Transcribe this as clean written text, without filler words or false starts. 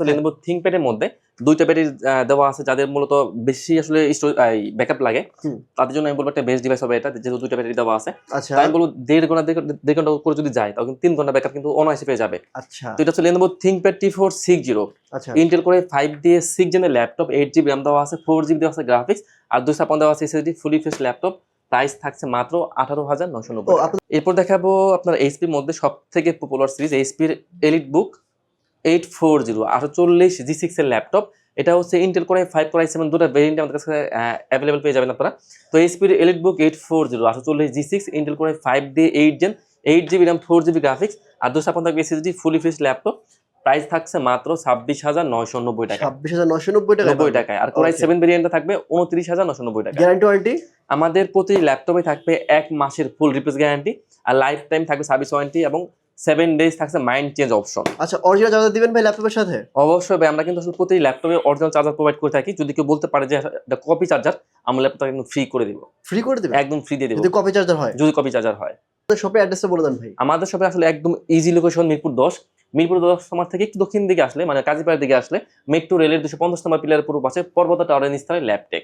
Lenovo ThinkPad এর মধ্যে ২ টা ব্যাটারি দেওয়া আছে যাদের মূলত বেশি আসলে ব্যাকআপ লাগে। তাদের জন্য আমি বলবো একটা বেস্ট ডিভাইস হবে এটা, যেহেতু ২ টা ব্যাটারি দেওয়া আছে। আচ্ছা। তাই আমি বলবো ১.৫ ঘন্টা করে যদি যায় তাহলে ৩ ঘন্টা ব্যাকআপ কিন্তু অনায়াসে পেয়ে যাবে। আচ্ছা। তো এটা হচ্ছে Lenovo ThinkPad T460 আচ্ছা। Intel Core i5 দিয়ে 6 জেনের ল্যাপটপ, 8GB RAM দেওয়া আছে, 4GB দেওয়া আছে গ্রাফিক্স আর 256 দেওয়া আছে SSD, fully fresh laptop. Price থাকছে মাত্র ১৮,৯৯০ টাকা। এরপর দেখাবো আপনার HP এর মধ্যে সবথেকে পপুলার সিরিজ HP এর EliteBook 840 48 G6 এর ল্যাপটপ। এটা হচ্ছে Intel Core i5 Core i7 দুটো ভেরিয়েন্ট আমাদের কাছে अवेलेबल পেয়ে যাবেন আপনারা। তো HP এর EliteBook 840 48 G6 Intel Core i5 দিয়ে 8 gen, 8GB RAM 4GB graphics আর 256 SSD, fully fresh laptop. Price থাকছে মাত্র 26,990 টাকা। 26,990 টাকা 90 টাকায়। আর Core i7 ভেরিয়েন্টটা থাকবে 29,990 টাকা। Guarantee warranty? আমাদের প্রতি ল্যাপটপে থাকবে 1 মাসের ফুল রিপ্লেস গ্যারান্টি আর লাইফ টাইম থাকবে সার্ভিস ওয়ারেন্টি এবং 7 ডেজ থাকছে মাইন্ড চেঞ্জ অপশন। আচ্ছা, অরিজিনাল চার্জার দিবেন ভাই ল্যাপটপের সাথে? অবশ্যই ভাই, আমরা কিন্তু আসলে প্রতি ল্যাপটপে অরিজিনাল চার্জার প্রোভাইড করে থাকি। যদি কেউ বলতে পারে যে এটা কপি চার্জার, আমরা ল্যাপটপটা কিন্তু ফ্রি করে দিব। ফ্রি করে দিবেন? একদম ফ্রি দিয়ে দিব যদি কপি চার্জার হয়? যদি কপি চার্জার হয়। আপনাদের শপের অ্যাড্রেসটা বলে দেন ভাই। আমাদের শপে আসলে একদম ইজি লোকেশন মিরপুর 10। মিরপুর 10 আমার থেকে একটু দক্ষিণ দিকে আসলে মানে কাজীপাড়ার দিকে আসলে মেট্রো রেলের 250 নম্বর পিলারের পূর্ব পাশে পর্বত টাওয়ারের নিচতলায় ল্যাবটেক।